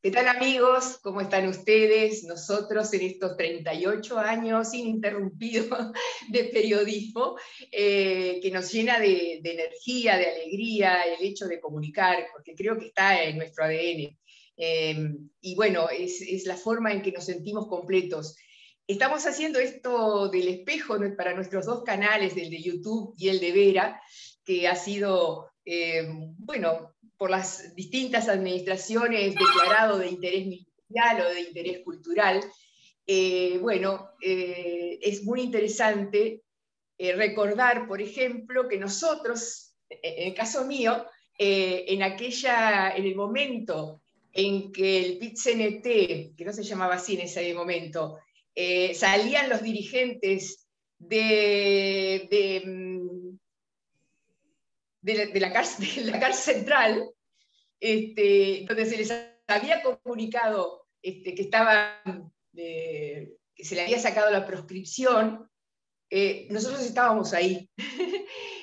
¿Qué tal, amigos? ¿Cómo están ustedes? Nosotros en estos 38 años ininterrumpidos de periodismo, que nos llena de energía, de alegría, el hecho de comunicar, porque creo que está en nuestro ADN. Y bueno, es la forma en que nos sentimos completos. Estamos haciendo esto del espejo para nuestros dos canales, el de YouTube y el de Vera, que ha sido, bueno, por las distintas administraciones declarado de interés ministerial o de interés cultural. Es muy interesante recordar, por ejemplo, que nosotros, en el caso mío, en el momento en que el PIT-CNT, que no se llamaba así en ese momento, salían los dirigentes de la cárcel central, donde se les había comunicado que se le había sacado la proscripción, nosotros estábamos ahí.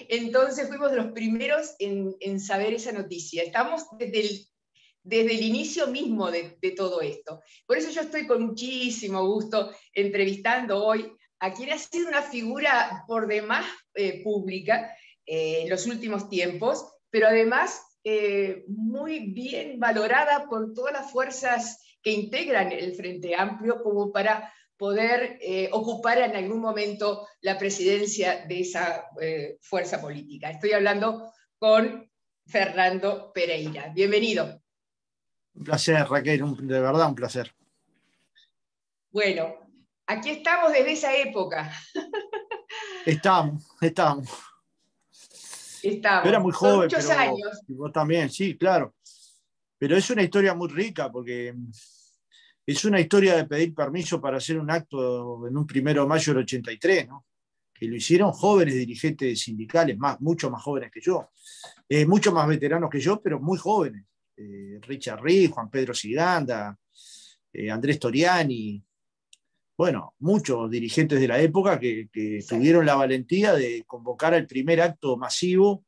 Entonces fuimos de los primeros en saber esa noticia. Estamos desde el inicio mismo de todo esto. Por eso yo estoy con muchísimo gusto entrevistando hoy a quien ha sido una figura por demás pública en los últimos tiempos, pero además muy bien valorada por todas las fuerzas que integran el Frente Amplio como para poder ocupar en algún momento la presidencia de esa fuerza política. Estoy hablando con Fernando Pereira. Bienvenido. Un placer, Raquel, de verdad un placer. Bueno, aquí estamos desde esa época. Estamos. Yo era muy Son joven, muchos pero años. vos también, sí, claro. Pero es una historia muy rica porque es una historia de pedir permiso para hacer un acto en un 1 de mayo del 83, ¿no? Que lo hicieron jóvenes dirigentes sindicales, mucho más jóvenes que yo, mucho más veteranos que yo, pero muy jóvenes. Richard Rick, Juan Pedro Siganda, Andrés Toriani, bueno, muchos dirigentes de la época que tuvieron la valentía de convocar el primer acto masivo,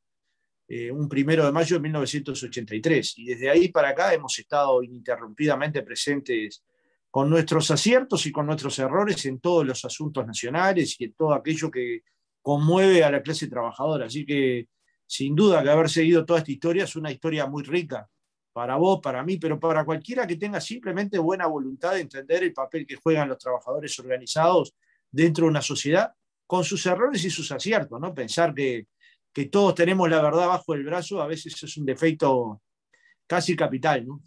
un 1 de mayo de 1983. Y desde ahí para acá hemos estado ininterrumpidamente presentes con nuestros aciertos y con nuestros errores en todos los asuntos nacionales y en todo aquello que conmueve a la clase trabajadora. Así que, sin duda, que haber seguido toda esta historia es una historia muy rica para vos, para mí, pero para cualquiera que tenga simplemente buena voluntad de entender el papel que juegan los trabajadores organizados dentro de una sociedad, con sus errores y sus aciertos, ¿no? Pensar que todos tenemos la verdad bajo el brazo, a veces es un defecto casi capital, ¿no?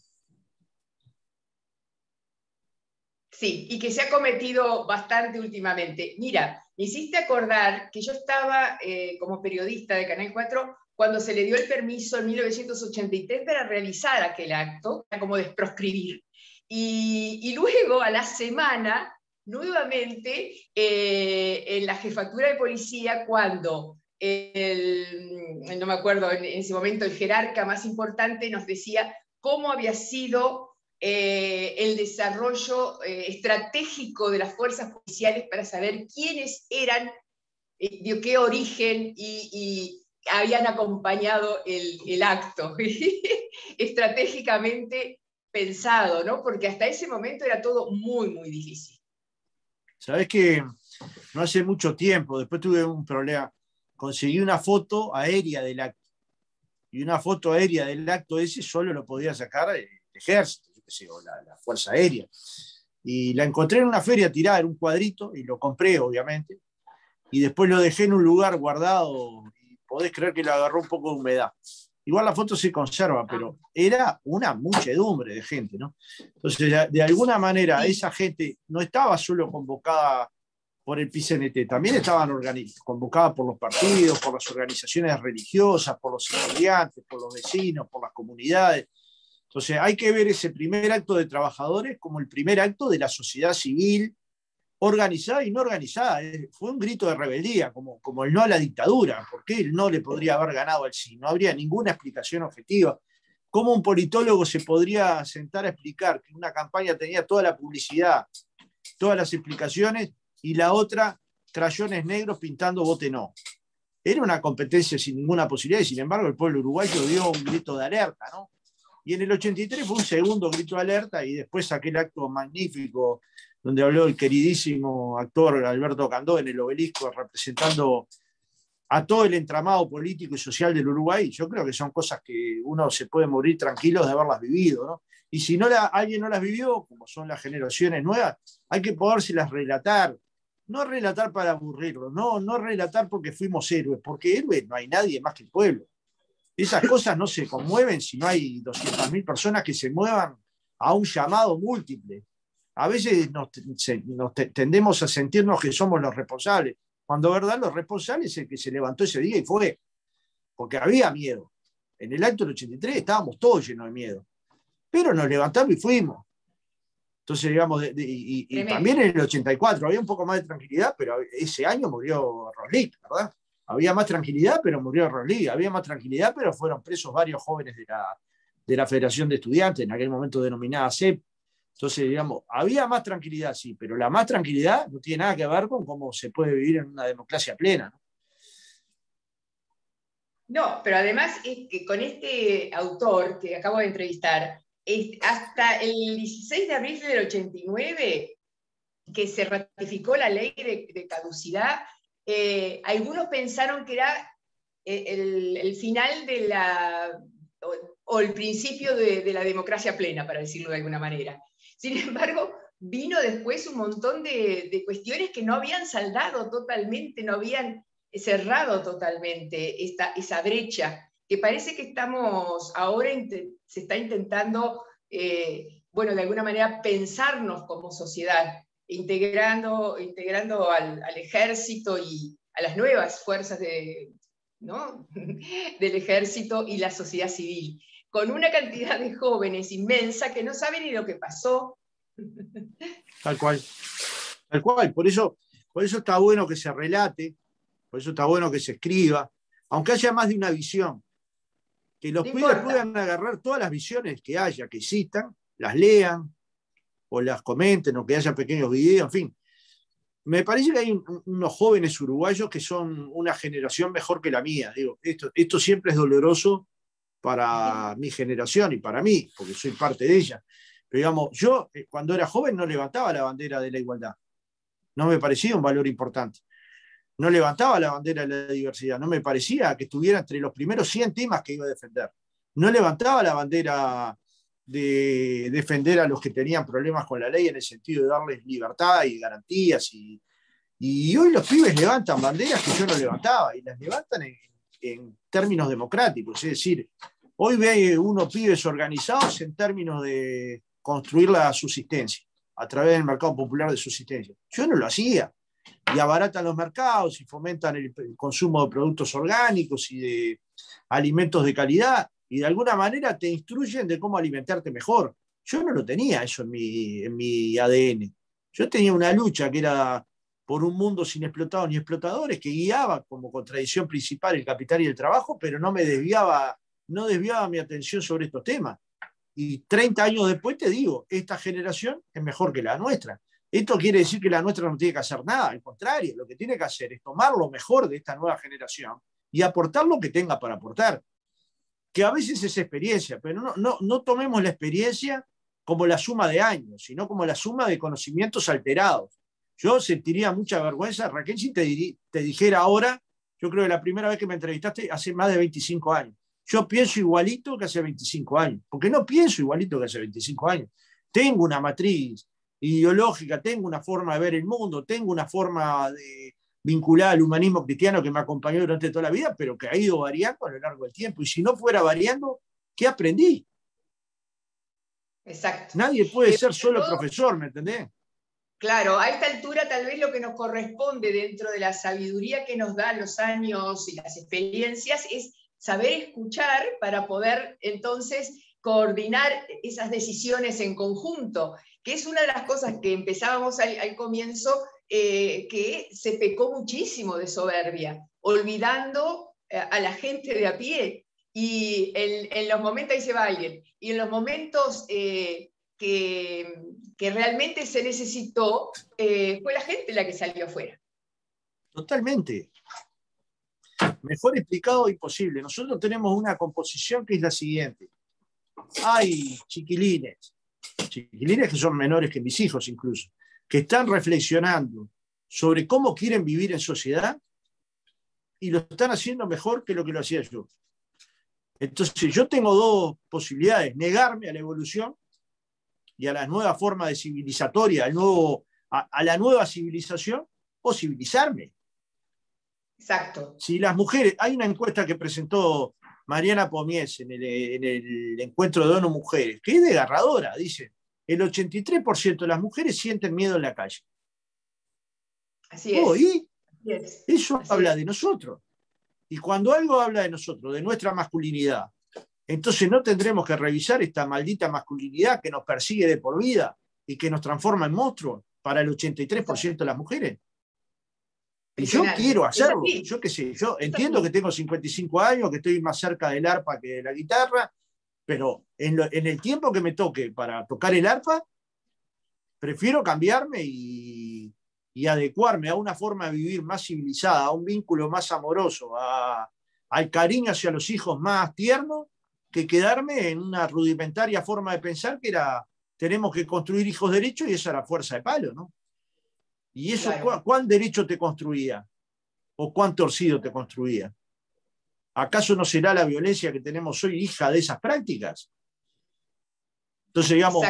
Sí, y que se ha cometido bastante últimamente. Mira, me hiciste acordar que yo estaba como periodista de Canal 4 cuando se le dio el permiso en 1983 para realizar aquel acto, como de proscribir. Y luego, a la semana, nuevamente, en la jefatura de policía, cuando no me acuerdo, en ese momento el jerarca más importante nos decía cómo había sido el desarrollo estratégico de las fuerzas policiales para saber quiénes eran, de qué origen y habían acompañado el acto. Estratégicamente pensado, ¿no? Porque hasta ese momento era todo muy, muy difícil. Sabés que no hace mucho tiempo, después tuve un problema, conseguí una foto aérea del acto. Y una foto aérea del acto ese solo lo podía sacar el ejército, yo qué sé, o la Fuerza Aérea. Y la encontré en una feria tirada en un cuadrito, y lo compré, obviamente. Y después lo dejé en un lugar guardado, y podés creer que le agarró un poco de humedad. Igual la foto se conserva, pero era una muchedumbre de gente, ¿no? Entonces, de alguna manera, esa gente no estaba solo convocada por el PIT-CNT, también estaban convocadas por los partidos, por las organizaciones religiosas, por los estudiantes, por los vecinos, por las comunidades. Entonces hay que ver ese primer acto de trabajadores como el primer acto de la sociedad civil, organizada y no organizada. Fue un grito de rebeldía, como el no a la dictadura. ¿Por qué el no le podría haber ganado al sí? No habría ninguna explicación objetiva. ¿Cómo un politólogo se podría sentar a explicar que una campaña tenía toda la publicidad, todas las explicaciones, y la otra, crayones negros pintando vote no? Era una competencia sin ninguna posibilidad, y sin embargo el pueblo uruguayo dio un grito de alerta, ¿no? Y en el 83 fue un segundo grito de alerta y después aquel acto magnífico donde habló el queridísimo actor Alberto Candó en el Obelisco representando a todo el entramado político y social del Uruguay. Yo creo que son cosas que uno se puede morir tranquilo de haberlas vivido, ¿no? Y si no alguien no las vivió, como son las generaciones nuevas, hay que podérselas relatar. No relatar para aburrirlo, no relatar porque fuimos héroes, porque héroes no hay nadie más que el pueblo. Esas cosas no se conmueven si no hay 200.000 personas que se muevan a un llamado múltiple. A veces tendemos a sentirnos que somos los responsables, cuando verdad los responsables es el que se levantó ese día y fue, porque había miedo. En el acto del 83 estábamos todos llenos de miedo, pero nos levantamos y fuimos. Entonces, digamos, y también en el 84 había un poco más de tranquilidad, pero ese año murió Roslik, ¿verdad? Había más tranquilidad, pero murió Roslik. Había más tranquilidad, pero fueron presos varios jóvenes de la Federación de Estudiantes, en aquel momento denominada CEP. Entonces, digamos, había más tranquilidad, sí, pero la más tranquilidad no tiene nada que ver con cómo se puede vivir en una democracia plena, ¿no? No, pero además es que con este autor que acabo de entrevistar, hasta el 16 de abril del 89, que se ratificó la ley de caducidad, algunos pensaron que era el final de o el principio de la democracia plena, para decirlo de alguna manera. Sin embargo, vino después un montón de cuestiones que no habían saldado totalmente, no habían cerrado totalmente esa brecha, que parece que estamos ahora, se está intentando, bueno, de alguna manera pensarnos como sociedad, integrando al ejército y a las nuevas fuerzas ¿no? del ejército y la sociedad civil, con una cantidad de jóvenes inmensa que no saben ni lo que pasó. Tal cual, tal cual. Por eso está bueno que se relate, por eso está bueno que se escriba, aunque haya más de una visión, que los No pibes importa. puedan agarrar todas las visiones que haya, que existan, las lean o las comenten o que haya pequeños videos, en fin. Me parece que hay unos jóvenes uruguayos que son una generación mejor que la mía. Digo, esto siempre es doloroso para mi generación y para mí, porque soy parte de ella. Pero digamos, yo cuando era joven no levantaba la bandera de la igualdad. No me parecía un valor importante. No levantaba la bandera de la diversidad. No me parecía que estuviera entre los primeros 100 temas que iba a defender. No levantaba la bandera de defender a los que tenían problemas con la ley en el sentido de darles libertad y garantías. Y hoy los pibes levantan banderas que yo no levantaba y las levantan en términos democráticos. Es decir, hoy ve uno pibes organizados en términos de construir la subsistencia a través del mercado popular de subsistencia. Yo no lo hacía. Y abaratan los mercados y fomentan el consumo de productos orgánicos y de alimentos de calidad y de alguna manera te instruyen de cómo alimentarte mejor. Yo no lo tenía eso en mi ADN. Yo tenía una lucha que era por un mundo sin explotados ni explotadores, que guiaba como contradicción principal el capital y el trabajo, pero no desviaba mi atención sobre estos temas. Y 30 años después te digo, esta generación es mejor que la nuestra. Esto quiere decir que la nuestra no tiene que hacer nada, al contrario, lo que tiene que hacer es tomar lo mejor de esta nueva generación y aportar lo que tenga para aportar, que a veces es experiencia, pero no tomemos la experiencia como la suma de años, sino como la suma de conocimientos alterados. Yo sentiría mucha vergüenza, Raquel, si te dijera ahora, yo creo que la primera vez que me entrevistaste hace más de 25 años. Yo pienso igualito que hace 25 años, porque no pienso igualito que hace 25 años. Tengo una matriz ideológica, tengo una forma de ver el mundo, tengo una forma de vinculada al humanismo cristiano que me acompañó durante toda la vida, pero que ha ido variando a lo largo del tiempo. Y si no fuera variando, ¿qué aprendí? Exacto. Nadie puede ser solo Todo, profesor, ¿me entendés? claro, a esta altura tal vez lo que nos corresponde dentro de la sabiduría que nos dan los años y las experiencias es saber escuchar para poder entonces coordinar esas decisiones en conjunto, que es una de las cosas que empezábamos al comienzo, que se pecó muchísimo de soberbia, olvidando a la gente de a pie. Y en los momentos, ahí se va alguien, y en los momentos que realmente se necesitó, fue la gente la que salió afuera. Totalmente. Mejor explicado imposible. Nosotros tenemos una composición que es la siguiente. hay chiquilines que son menores que mis hijos incluso, que están reflexionando sobre cómo quieren vivir en sociedad y lo están haciendo mejor que lo que lo hacía yo. Entonces yo tengo dos posibilidades: negarme a la evolución y a las nuevas formas de civilizatoria, a la nueva civilización, o civilizarme. Exacto. Si las mujeres, hay una encuesta que presentó Mariana Pomies en el encuentro de ONU Mujeres, que es desgarradora, dice, el 83% de las mujeres sienten miedo en la calle. Así es. Y así es. eso así habla es. de nosotros. Y cuando algo habla de nosotros, de nuestra masculinidad, entonces no tendremos que revisar esta maldita masculinidad que nos persigue de por vida y que nos transforma en monstruos para el 83% de las mujeres. Y yo quiero hacerlo, yo qué sé, yo entiendo que tengo 55 años, que estoy más cerca del arpa que de la guitarra, pero en el tiempo que me toque para tocar el arpa, prefiero cambiarme y adecuarme a una forma de vivir más civilizada, a un vínculo más amoroso, al cariño hacia los hijos más tierno, que quedarme en una rudimentaria forma de pensar que era, tenemos que construir hijos derechos y esa era fuerza de palo, ¿no? ¿Y eso claro, cuán derecho te construía? ¿O cuán torcido te construía? ¿Acaso no será la violencia que tenemos hoy hija de esas prácticas? Entonces, digamos,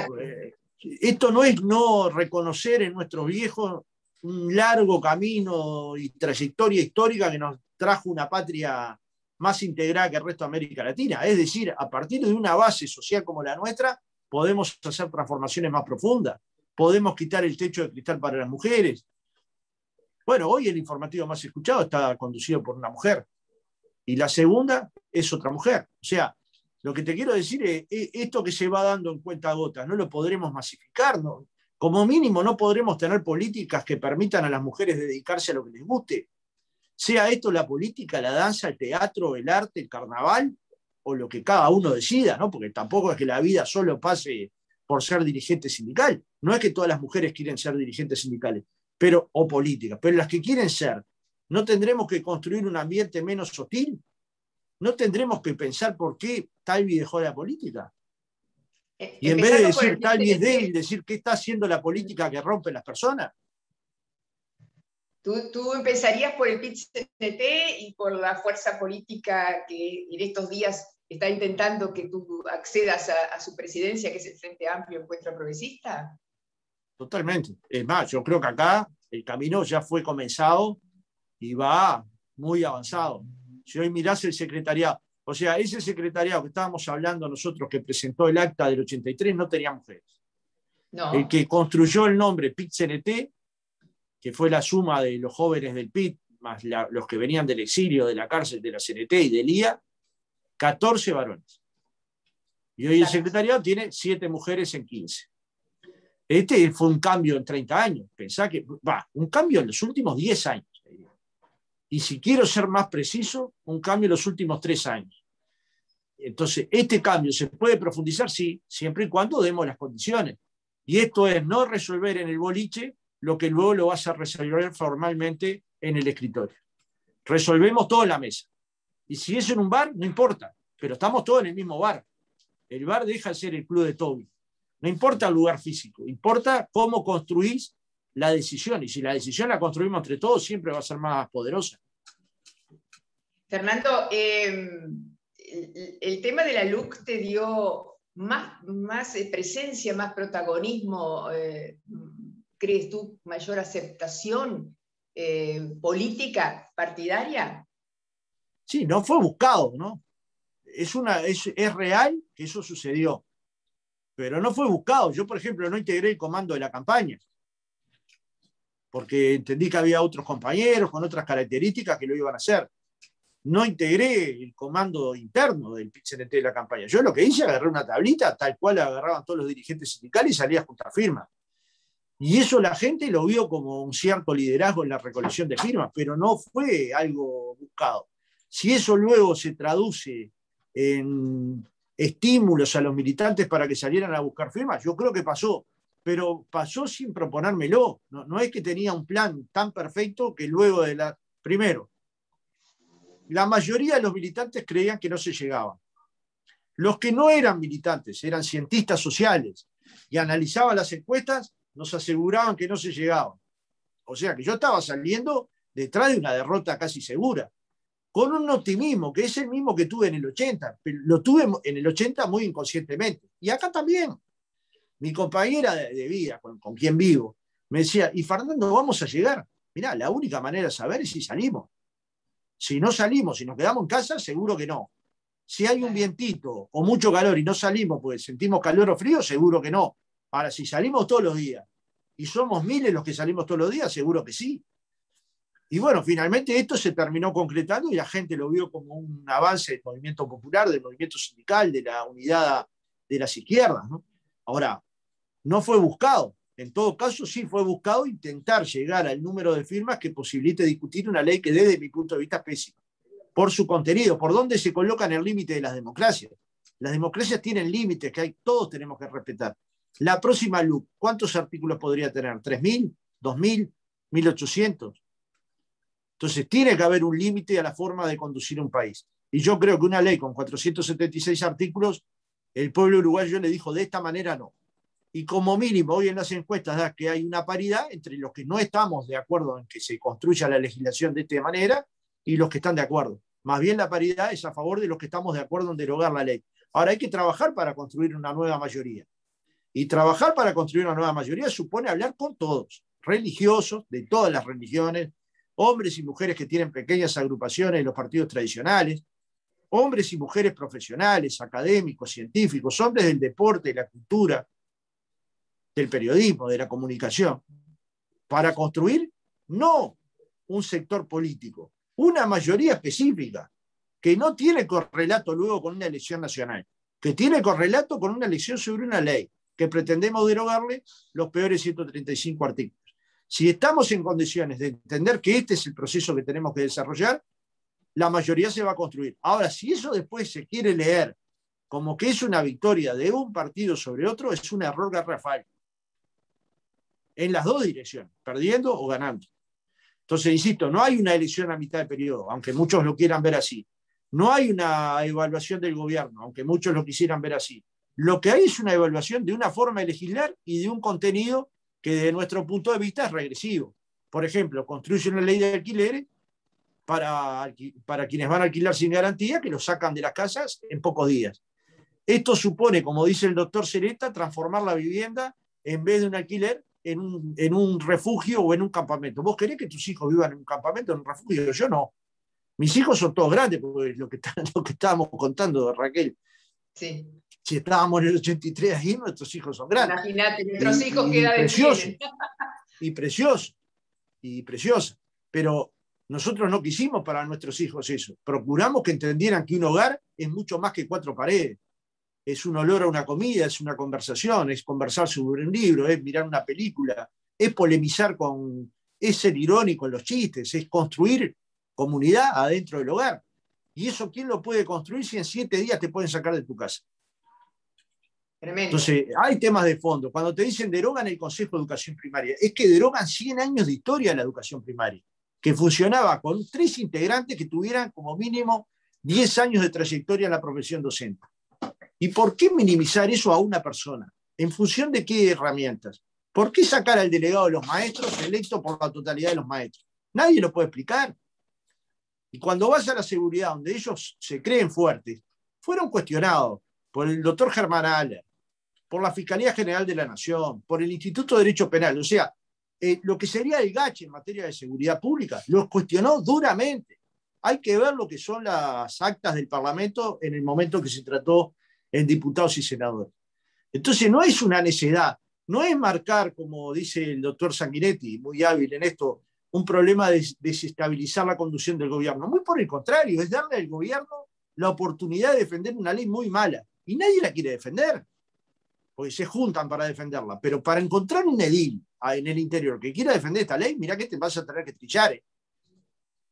esto no es no reconocer en nuestros viejos un largo camino y trayectoria histórica que nos trajo una patria más integrada que el resto de América Latina. Es decir, a partir de una base social como la nuestra, podemos hacer transformaciones más profundas. Podemos quitar el techo de cristal para las mujeres. Bueno, hoy el informativo más escuchado está conducido por una mujer. Y la segunda es otra mujer. O sea, lo que te quiero decir es, esto que se va dando en cuentagotas, no lo podremos masificar, ¿no? Como mínimo no podremos tener políticas que permitan a las mujeres dedicarse a lo que les guste. Sea esto la política, la danza, el teatro, el arte, el carnaval, o lo que cada uno decida, ¿no? Porque tampoco es que la vida solo pase por ser dirigente sindical. No es que todas las mujeres quieren ser dirigentes sindicales, o políticas, pero las que quieren ser, ¿no tendremos que construir un ambiente menos hostil? ¿No tendremos que pensar por qué Talvi dejó la política? Y en vez de decir Talvi es débil, decir qué está haciendo la política que rompe las personas. Tú empezarías por el PIT-CNT y por la fuerza política que en estos días está intentando que tú accedas a su presidencia, que es el Frente Amplio Encuentro Progresista. Totalmente. Es más, yo creo que acá el camino ya fue comenzado y va muy avanzado. Si hoy mirás el secretariado, o sea, ese secretariado que estábamos hablando nosotros, que presentó el acta del 83, no tenía mujeres. No. El que construyó el nombre PIT-CNT, que fue la suma de los jóvenes del PIT, más los que venían del exilio, de la cárcel, de la CNT y del IA, 14 varones. Y hoy el secretariado tiene 7 mujeres en 15. Este fue un cambio en 30 años. Pensá que, un cambio en los últimos 10 años. Y si quiero ser más preciso, un cambio en los últimos 3 años. Entonces, este cambio se puede profundizar, sí, siempre y cuando demos las condiciones. Y esto es no resolver en el boliche lo que luego lo vas a resolver formalmente en el escritorio. Resolvemos todo en la mesa. Y si es en un bar, no importa, pero estamos todos en el mismo bar. El bar deja de ser el club de Toby. No importa el lugar físico, importa cómo construís la decisión. Y si la decisión la construimos entre todos, siempre va a ser más poderosa. Fernando, el tema de la LUC te dio más presencia, más protagonismo, ¿crees tú, mayor aceptación política, partidaria? Sí, no fue buscado, ¿no? Es real que eso sucedió, pero no fue buscado. Yo, por ejemplo, no integré el comando de la campaña, porque entendí que había otros compañeros con otras características que lo iban a hacer. No integré el comando interno del PIT-CNT de la campaña. Yo lo que hice, agarré una tablita, tal cual la agarraban todos los dirigentes sindicales y salía junto a firmas. Y eso la gente lo vio como un cierto liderazgo en la recolección de firmas, pero no fue algo buscado. Si eso luego se traduce en estímulos a los militantes para que salieran a buscar firmas, yo creo que pasó, pero pasó sin proponérmelo. No es que tenía un plan tan perfecto que luego de la... Primero, la mayoría de los militantes creían que no se llegaba. Los que no eran militantes, eran cientistas sociales y analizaban las encuestas, nos aseguraban que no se llegaban. O sea que yo estaba saliendo detrás de una derrota casi segura, con un optimismo que es el mismo que tuve en el 80, pero lo tuve en el 80 muy inconscientemente. Y acá también. Mi compañera de vida, con quien vivo, me decía, y Fernando, vamos a llegar. Mirá, la única manera de saber es si salimos. Si no salimos, si nos quedamos en casa, seguro que no. Si hay un vientito o mucho calor y no salimos porque sentimos calor o frío, seguro que no. Ahora, si salimos todos los días y somos miles los que salimos todos los días, seguro que sí. Y bueno, finalmente esto se terminó concretando y la gente lo vio como un avance del movimiento popular, del movimiento sindical, de la unidad de las izquierdas, ¿no? Ahora, no fue buscado. En todo caso, sí fue buscado intentar llegar al número de firmas que posibilite discutir una ley que desde mi punto de vista es pésima. Por su contenido, por dónde se coloca en el límite de las democracias. Las democracias tienen límites que todos tenemos que respetar. La próxima LUC, ¿cuántos artículos podría tener? ¿3.000? ¿2.000? ¿1.800? Entonces, tiene que haber un límite a la forma de conducir un país. Y yo creo que una ley con 476 artículos, el pueblo uruguayo le dijo, de esta manera no. Y como mínimo, hoy en las encuestas da que hay una paridad entre los que no estamos de acuerdo en que se construya la legislación de esta manera y los que están de acuerdo. Más bien la paridad es a favor de los que estamos de acuerdo en derogar la ley. Ahora hay que trabajar para construir una nueva mayoría. Y trabajar para construir una nueva mayoría supone hablar con todos, religiosos, de todas las religiones, hombres y mujeres que tienen pequeñas agrupaciones en los partidos tradicionales, hombres y mujeres profesionales, académicos, científicos, hombres del deporte, de la cultura, del periodismo, de la comunicación, para construir no un sector político, una mayoría específica, que no tiene correlato luego con una elección nacional, que tiene correlato con una elección sobre una ley, que pretendemos derogarle los peores 135 artículos. Si estamos en condiciones de entender que este es el proceso que tenemos que desarrollar, la mayoría se va a construir. Ahora, si eso después se quiere leer como que es una victoria de un partido sobre otro, es un error garrafal. En las dos direcciones, perdiendo o ganando. Entonces, insisto, no hay una elección a mitad de periodo, aunque muchos lo quieran ver así. No hay una evaluación del gobierno, aunque muchos lo quisieran ver así. Lo que hay es una evaluación de una forma de legislar y de un contenido que desde nuestro punto de vista es regresivo. Por ejemplo, construye una ley de alquileres para quienes van a alquilar sin garantía, que los sacan de las casas en pocos días. Esto supone, como dice el doctor Sereta, transformar la vivienda, en vez de un alquiler, en un refugio o en un campamento. ¿Vos querés que tus hijos vivan en un campamento, en un refugio? Yo no. Mis hijos son todos grandes, porque lo que estábamos contando, Raquel. Sí. Si estábamos en el 83 ahí, nuestros hijos son grandes. Imagínate, nuestros hijos qué edad tienen. Y precioso. Pero nosotros no quisimos para nuestros hijos eso. Procuramos que entendieran que un hogar es mucho más que 4 paredes. Es un olor a una comida, es una conversación, es conversar sobre un libro, es mirar una película, es polemizar es ser irónico en los chistes, es construir comunidad adentro del hogar. ¿Y eso quién lo puede construir si en 7 días te pueden sacar de tu casa? Tremendo. Entonces, hay temas de fondo. Cuando te dicen derogan el Consejo de Educación Primaria, es que derogan 100 años de historia de la educación primaria, que funcionaba con 3 integrantes que tuvieran como mínimo 10 años de trayectoria en la profesión docente. ¿Y por qué minimizar eso a una persona? ¿En función de qué herramientas? ¿Por qué sacar al delegado de los maestros electo por la totalidad de los maestros? Nadie lo puede explicar. Y cuando vas a la seguridad, donde ellos se creen fuertes, fueron cuestionados por el doctor Germán Aller, por la Fiscalía General de la Nación, por el Instituto de Derecho Penal. O sea, lo que sería el GACH en materia de seguridad pública, los cuestionó duramente. Hay que ver lo que son las actas del Parlamento en el momento que se trató en diputados y senadores. Entonces no es una necedad, no es marcar, como dice el doctor Sanguinetti, muy hábil en esto, un problema de desestabilizar la conducción del gobierno. Muy por el contrario, es darle al gobierno la oportunidad de defender una ley muy mala. Y nadie la quiere defender, porque se juntan para defenderla. Pero para encontrar un edil en el interior que quiera defender esta ley, mirá que te vas a tener que trillar.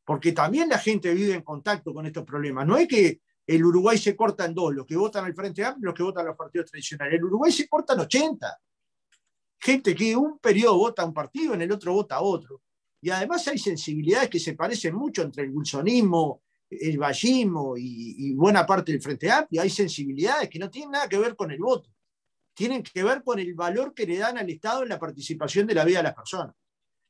Porque también la gente vive en contacto con estos problemas. No es que el Uruguay se corta en 2, los que votan al Frente Amplio y los que votan a los partidos tradicionales. El Uruguay se corta en 80. Gente que un periodo vota a un partido, en el otro vota a otro. Y además hay sensibilidades que se parecen mucho entre el wilsonismo el vallismo y buena parte del Frente Amplio, hay sensibilidades que no tienen nada que ver con el voto, tienen que ver con el valor que le dan al Estado en la participación de la vida de las personas.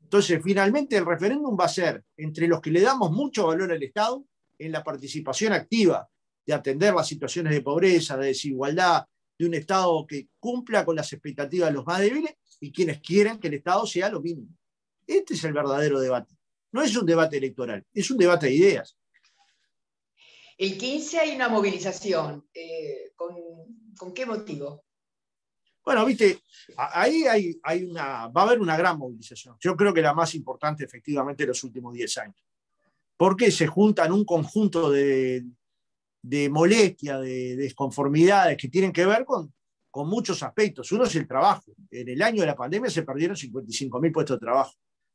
Entonces, finalmente el referéndum va a ser entre los que le damos mucho valor al Estado en la participación activa de atender las situaciones de pobreza, de desigualdad, de un Estado que cumpla con las expectativas de los más débiles, y quienes quieren que el Estado sea lo mínimo. Este es el verdadero debate. No es un debate electoral, es un debate de ideas. El 15 hay una movilización. ¿Con qué motivo? Bueno, viste, ahí va a haber una gran movilización. Yo creo que la más importante efectivamente en los últimos 10 años. Porque se juntan un conjunto de molestia, de desconformidades que tienen que ver con muchos aspectos. Uno es el trabajo. En el año de la pandemia se perdieron 55.000 puestos de trabajo.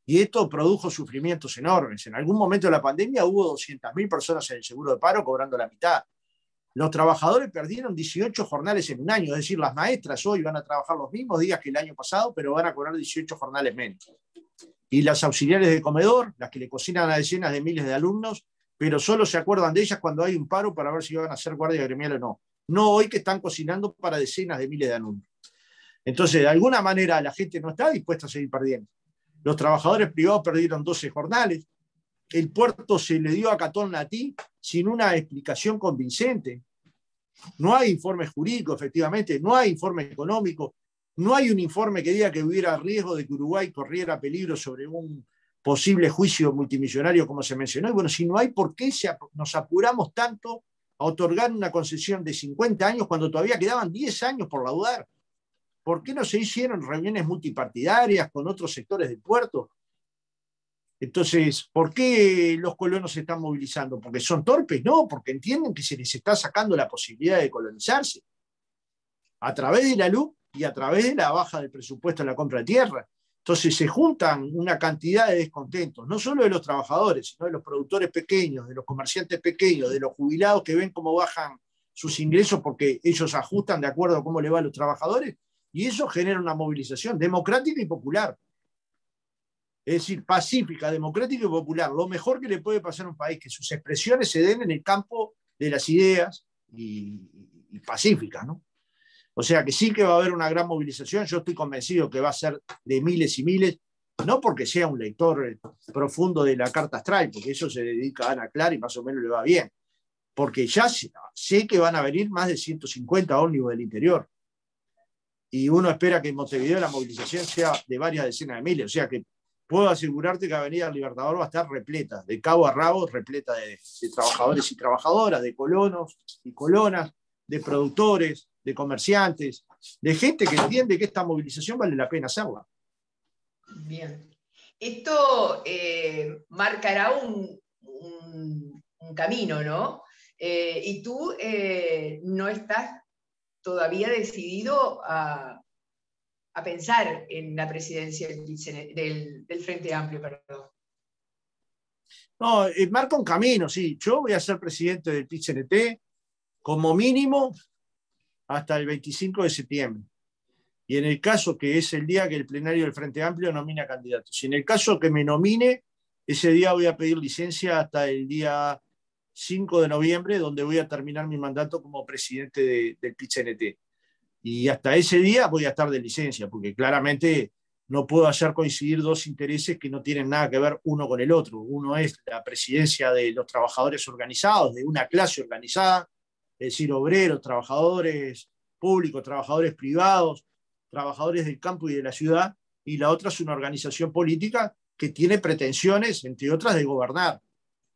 Y esto produjo sufrimientos enormes. En algún momento de la pandemia hubo 200.000 personas en el seguro de paro cobrando la mitad. Los trabajadores perdieron 18 jornales en un año. Es decir, las maestras hoy van a trabajar los mismos días que el año pasado, pero van a cobrar 18 jornales menos. Y las auxiliares de comedor, las que le cocinan a decenas de miles de alumnos, pero solo se acuerdan de ellas cuando hay un paro para ver si van a ser guardia gremial o no. No hoy que están cocinando para decenas de miles de alumnos. Entonces, de alguna manera, la gente no está dispuesta a seguir perdiendo. Los trabajadores privados perdieron 12 jornales. El puerto se le dio a Catón Natí sin una explicación convincente. No hay informe jurídico, efectivamente, no hay informe económico, no hay un informe que diga que hubiera riesgo de que Uruguay corriera peligro sobre un posible juicio multimillonario, como se mencionó. Y bueno, si no hay, ¿por qué nos apuramos tanto a otorgar una concesión de 50 años cuando todavía quedaban 10 años por laudar? ¿Por qué no se hicieron reuniones multipartidarias con otros sectores del puerto? Entonces, ¿por qué los colonos se están movilizando? ¿Porque son torpes? No, porque entienden que se les está sacando la posibilidad de colonizarse a través de la LUC y a través de la baja del presupuesto en la compra de tierra. Entonces se juntan una cantidad de descontentos, no solo de los trabajadores, sino de los productores pequeños, de los comerciantes pequeños, de los jubilados que ven cómo bajan sus ingresos porque ellos ajustan de acuerdo a cómo le va a los trabajadores, y eso genera una movilización democrática y popular. Es decir, pacífica, democrática y popular. Lo mejor que le puede pasar a un país, que sus expresiones se den en el campo de las ideas y pacíficas, ¿no? O sea que sí que va a haber una gran movilización. Yo estoy convencido que va a ser de miles y miles, no porque sea un lector profundo de la carta astral, porque eso se dedica a Ana Clara y más o menos le va bien, porque ya sé que van a venir más de 150 ómnibus del interior. Y uno espera que en Montevideo la movilización sea de varias decenas de miles. O sea que puedo asegurarte que Avenida Libertador va a estar repleta, de cabo a rabo, repleta de trabajadores y trabajadoras, de colonos y colonas, de productores, de comerciantes, de gente que entiende que esta movilización vale la pena hacerla. Bien. Esto marcará un camino, ¿no? Y tú no estás todavía decidido a pensar en la presidencia del Frente Amplio, perdón. No, marca un camino, sí. Yo voy a ser presidente del PIT-CNT como mínimo hasta el 25 de septiembre. Y en el caso que es el día que el plenario del Frente Amplio nomina candidatos. Y en el caso que me nomine, ese día voy a pedir licencia hasta el día 5 de noviembre, donde voy a terminar mi mandato como presidente del PIT-CNT. Y hasta ese día voy a estar de licencia, porque claramente no puedo hacer coincidir dos intereses que no tienen nada que ver uno con el otro. Uno es la presidencia de los trabajadores organizados, de una clase organizada, es decir, obreros, trabajadores públicos, trabajadores privados, trabajadores del campo y de la ciudad, y la otra es una organización política que tiene pretensiones, entre otras, de gobernar.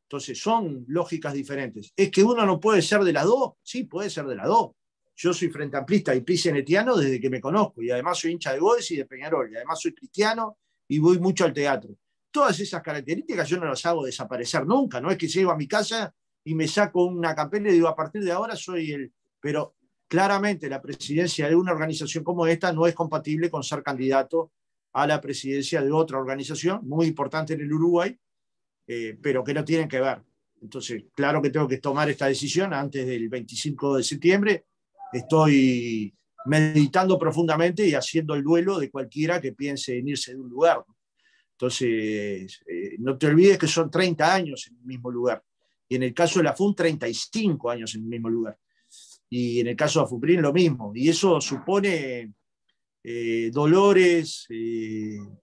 Entonces son lógicas diferentes. ¿Es que uno no puede ser de las dos? Sí, puede ser de las dos. Yo soy frente amplista y PIT-CNTiano desde que me conozco, y además soy hincha de Goes y de Peñarol, y además soy cristiano y voy mucho al teatro. Todas esas características yo no las hago desaparecer nunca, no es que llego a mi casa y me saco una campera y digo, a partir de ahora soy el... Pero claramente la presidencia de una organización como esta no es compatible con ser candidato a la presidencia de otra organización muy importante en el Uruguay, pero que no tienen que ver. Entonces, claro que tengo que tomar esta decisión antes del 25 de septiembre. Estoy meditando profundamente y haciendo el duelo de cualquiera que piense en irse de un lugar. Entonces, no te olvides que son 30 años en el mismo lugar. Y en el caso de la FUN, 35 años en el mismo lugar. Y en el caso de AFUPRIN, lo mismo. Y eso supone dolores,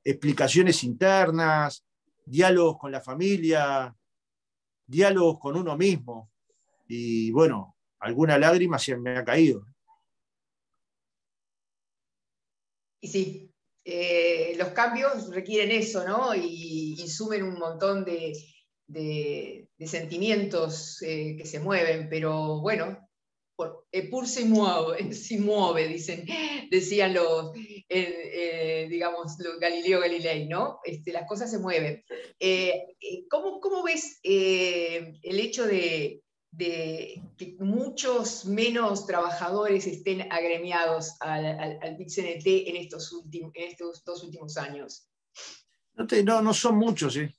explicaciones internas, diálogos con la familia, diálogos con uno mismo. Y bueno, alguna lágrima se me ha caído. Y sí, los cambios requieren eso, ¿no? Y sumen un montón de sentimientos que se mueven, pero bueno, pur se mueve, decían digamos, los Galileo Galilei, ¿no? Las cosas se mueven. ¿Cómo ves el hecho de que muchos menos trabajadores estén agremiados al PIT-CNT en estos 2 últimos años? No son muchos, ¿eh?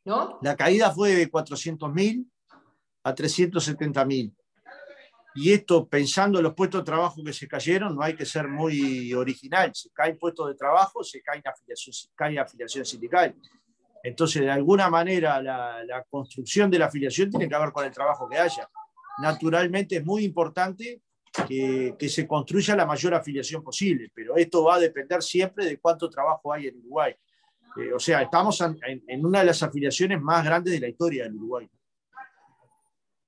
¿No? La caída fue de 400.000 a 370.000. Y esto, pensando en los puestos de trabajo que se cayeron, no hay que ser muy original. Se caen puestos de trabajo, se cae afiliación sindical. Entonces, de alguna manera, la construcción de la afiliación tiene que ver con el trabajo que haya. Naturalmente, es muy importante que se construya la mayor afiliación posible, pero esto va a depender siempre de cuánto trabajo hay en Uruguay. O sea, estamos en una de las afiliaciones más grandes de la historia del Uruguay.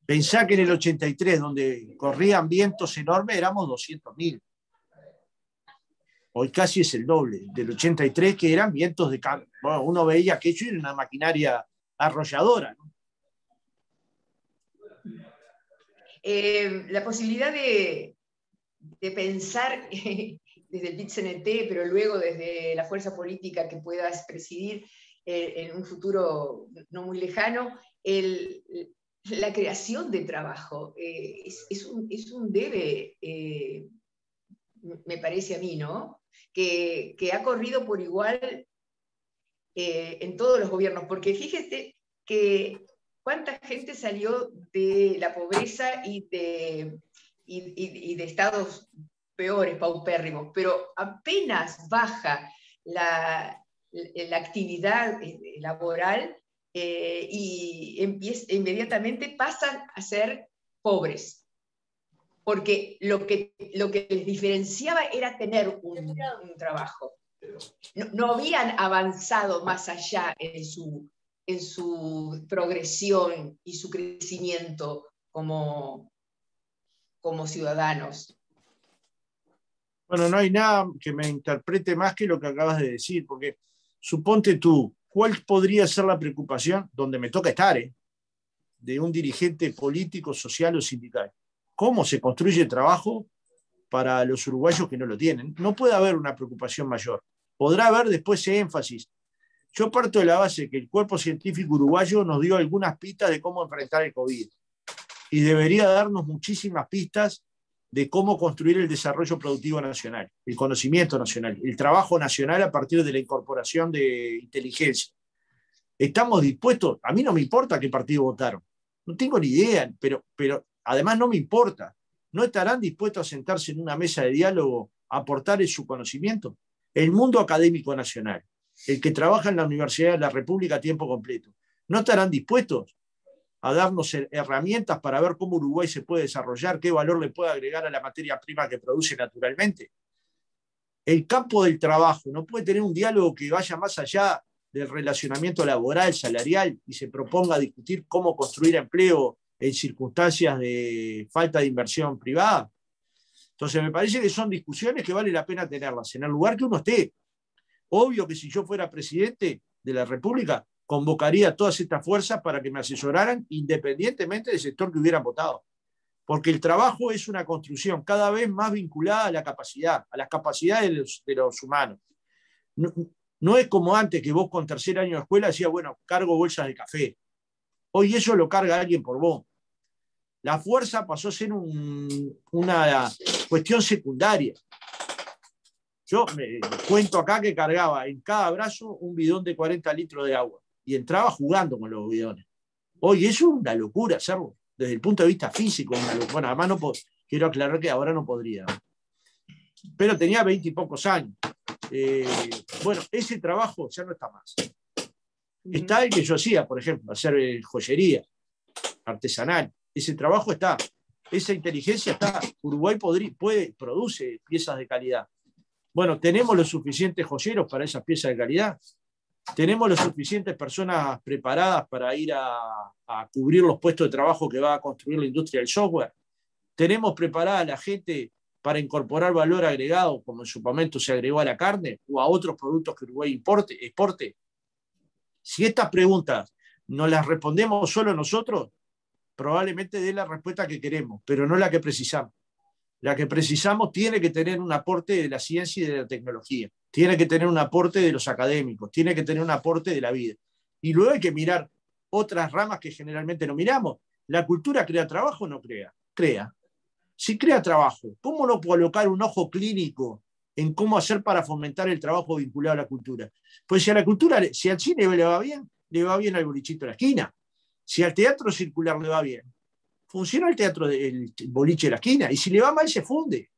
Pensá que en el 83, donde corrían vientos enormes, éramos 200.000. Hoy casi es el doble. Del 83, que eran vientos de campo. Bueno, uno veía que eso era una maquinaria arrolladora, ¿no? La posibilidad de pensar desde el PIT-CNT, pero luego desde la fuerza política que puedas presidir en un futuro no muy lejano, la creación de trabajo es un debe, me parece a mí, ¿no? Que ha corrido por igual en todos los gobiernos, porque fíjate que cuánta gente salió de la pobreza y de estados peores, paupérrimos, pero apenas baja la actividad laboral y inmediatamente pasan a ser pobres, porque lo que les diferenciaba era tener un trabajo. No habían avanzado más allá en su progresión y su crecimiento como ciudadanos. Bueno, no hay nada que me interprete más que lo que acabas de decir, porque suponte tú, ¿cuál podría ser la preocupación donde me toca estar, de un dirigente político, social o sindical? ¿Cómo se construye trabajo para los uruguayos que no lo tienen? No puede haber una preocupación mayor. Podrá haber después ese énfasis. Yo parto de la base que el cuerpo científico uruguayo nos dio algunas pistas de cómo enfrentar el COVID y debería darnos muchísimas pistas de cómo construir el desarrollo productivo nacional, el conocimiento nacional, el trabajo nacional a partir de la incorporación de inteligencia. ¿Estamos dispuestos? A mí no me importa qué partido votaron. No tengo ni idea, pero además no me importa. ¿No estarán dispuestos a sentarse en una mesa de diálogo a aportar su conocimiento? El mundo académico nacional, el que trabaja en la Universidad de la República a tiempo completo, ¿no estarán dispuestos a darnos herramientas para ver cómo Uruguay se puede desarrollar, qué valor le puede agregar a la materia prima que produce naturalmente? El campo del trabajo no puede tener un diálogo que vaya más allá del relacionamiento laboral, salarial, y se proponga discutir cómo construir empleo en circunstancias de falta de inversión privada. Entonces me parece que son discusiones que vale la pena tenerlas en el lugar que uno esté. Obvio que si yo fuera presidente de la República, convocaría a todas estas fuerzas para que me asesoraran independientemente del sector que hubieran votado. Porque el trabajo es una construcción cada vez más vinculada a la capacidad, a las capacidades de los humanos. No es como antes que vos con tercer año de escuela decías, bueno, cargo bolsas de café. Hoy eso lo carga alguien por vos. La fuerza pasó a ser una cuestión secundaria. Yo me cuento acá que cargaba en cada brazo un bidón de 40 litros de agua y entraba jugando con los bidones. Hoy eso es una locura hacerlo, desde el punto de vista físico. Bueno, además quiero aclarar que ahora no podría. Pero tenía 20 y pocos años. Bueno, ese trabajo ya no está más. Está el que yo hacía, por ejemplo, hacer joyería. artesanal. Ese trabajo está, esa inteligencia está. Uruguay produce piezas de calidad. Bueno, ¿tenemos los suficientes joyeros para esas piezas de calidad? ¿Tenemos las suficientes personas preparadas para ir a cubrir los puestos de trabajo que va a construir la industria del software? ¿Tenemos preparada la gente para incorporar valor agregado, como en su momento se agregó a la carne o a otros productos que Uruguay exporte? Si estas preguntas nos las respondemos solo nosotros, probablemente dé la respuesta que queremos, pero no la que precisamos. La que precisamos tiene que tener un aporte de la ciencia y de la tecnología, tiene que tener un aporte de los académicos, tiene que tener un aporte de la vida. Y luego hay que mirar otras ramas que generalmente no miramos. ¿La cultura crea trabajo o no crea? Crea. Si crea trabajo, ¿cómo no colocar un ojo clínico en cómo hacer para fomentar el trabajo vinculado a la cultura? Pues si a la cultura, si al cine le va bien al bolichito de la esquina. Si al teatro circular le va bien, funciona el boliche de la esquina, y si le va mal se funde.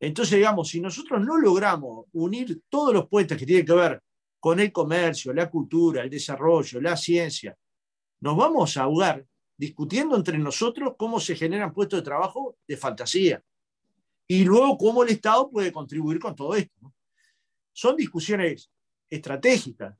Entonces, digamos, si nosotros no logramos unir todos los puentes que tienen que ver con el comercio, la cultura, el desarrollo, la ciencia, nos vamos a ahogar discutiendo entre nosotros cómo se generan puestos de trabajo de fantasía. Y luego cómo el Estado puede contribuir con todo esto, ¿no? Son discusiones estratégicas,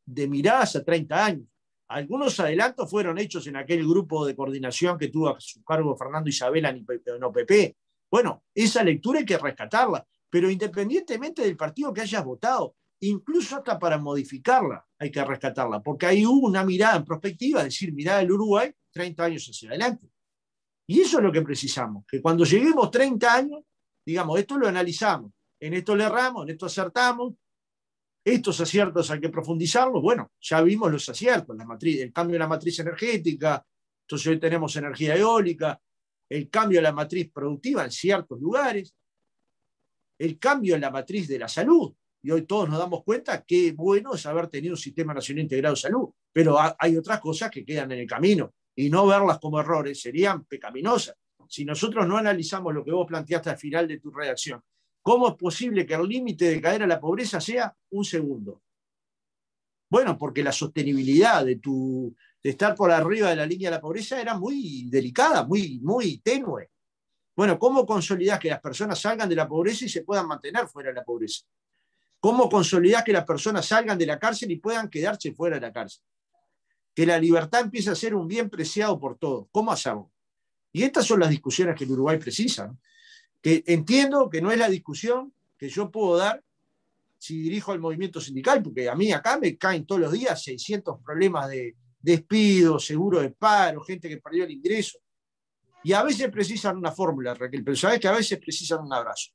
de miradas a 30 años. Algunos adelantos fueron hechos en aquel grupo de coordinación que tuvo a su cargo Fernando Isabela en OPP. Bueno, esa lectura hay que rescatarla, pero independientemente del partido que hayas votado, incluso hasta para modificarla hay que rescatarla, porque ahí hubo una mirada en perspectiva, es decir, mirada del Uruguay 30 años hacia adelante. Y eso es lo que precisamos, que cuando lleguemos 30 años, digamos, esto lo analizamos, en esto le erramos, en esto acertamos, estos aciertos hay que profundizarlos. Bueno, ya vimos los aciertos, el cambio de la matriz energética, entonces hoy tenemos energía eólica, el cambio de la matriz productiva en ciertos lugares, el cambio en la matriz de la salud, y hoy todos nos damos cuenta que bueno es haber tenido un Sistema Nacional Integrado de Salud, pero hay otras cosas que quedan en el camino, y no verlas como errores serían pecaminosas. Si nosotros no analizamos lo que vos planteaste al final de tu redacción, ¿cómo es posible que el límite de caer a la pobreza sea 1 segundo? Bueno, porque la sostenibilidad de estar por arriba de la línea de la pobreza era muy delicada, muy tenue. Bueno, ¿cómo consolidar que las personas salgan de la pobreza y se puedan mantener fuera de la pobreza? ¿Cómo consolidar que las personas salgan de la cárcel y puedan quedarse fuera de la cárcel? Que la libertad empiece a ser un bien preciado por todos. ¿Cómo hacerlo? Y estas son las discusiones que el Uruguay precisa, ¿no? Que entiendo que no es la discusión que yo puedo dar si dirijo al movimiento sindical, porque a mí acá me caen todos los días 600 problemas de despido, seguro de paro, gente que perdió el ingreso. Y a veces precisan una fórmula, Raquel, pero sabes que a veces precisan un abrazo.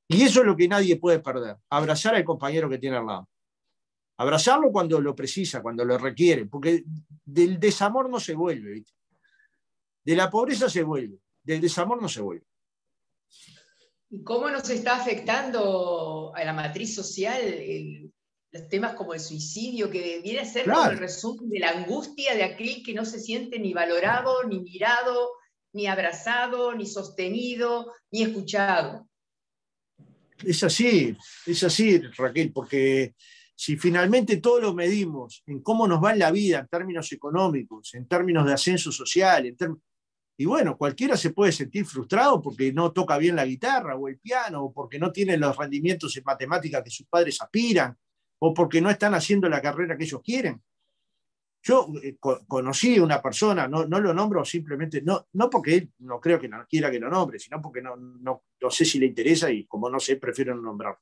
Y eso es lo que nadie puede perder, abrazar al compañero que tiene al lado. Abrazarlo cuando lo precisa, cuando lo requiere, porque del desamor no se vuelve, ¿viste? De la pobreza se vuelve, del desamor no se vuelve. ¿Y cómo nos está afectando a la matriz social los temas como el suicidio, que viene a ser como el resumen de la angustia de aquel que no se siente ni valorado, ni mirado, ni abrazado, ni sostenido, ni escuchado? Es así, Raquel, porque si finalmente todo lo medimos en cómo nos va en la vida en términos económicos, en términos de ascenso social, y bueno, cualquiera se puede sentir frustrado porque no toca bien la guitarra o el piano, o porque no tiene los rendimientos en matemáticas que sus padres aspiran, o porque no están haciendo la carrera que ellos quieren. Yo conocí a una persona, no lo nombro simplemente, no porque él no creo que no quiera que lo nombre, sino porque no sé si le interesa y como no sé, prefiero no nombrarlo.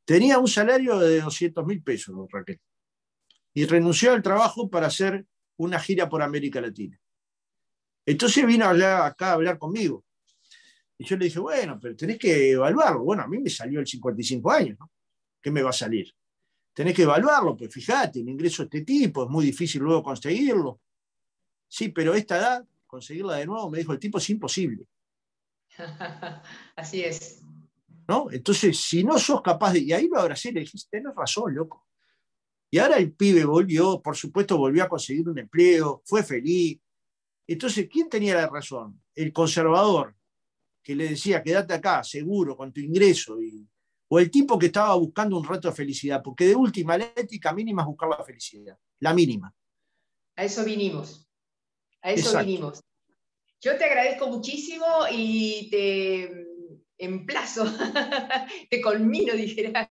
Tenía un salario de 200.000 pesos, Raquel, y renunció al trabajo para hacer una gira por América Latina. Entonces vino acá a hablar conmigo. Y yo le dije, bueno, pero tenés que evaluarlo. Bueno, a mí me salió el 55 años, ¿no? ¿Qué me va a salir? Tenés que evaluarlo, pues fíjate, un ingreso de este tipo, es muy difícil luego conseguirlo. Sí, pero a esta edad, conseguirla de nuevo, me dijo el tipo, es imposible. Así es. ¿No? Entonces, si no sos capaz de... Y ahí lo abracé y le dije, tenés razón, loco. Y ahora el pibe volvió, por supuesto, volvió a conseguir un empleo, fue feliz. Entonces, ¿quién tenía la razón? El conservador, que le decía, quédate acá, seguro, con tu ingreso, o el tipo que estaba buscando un reto de felicidad, porque de última, la ética mínima es buscar la felicidad, la mínima. A eso vinimos. A eso Exacto. vinimos. Yo te agradezco muchísimo y te emplazo, te conmino, dijera,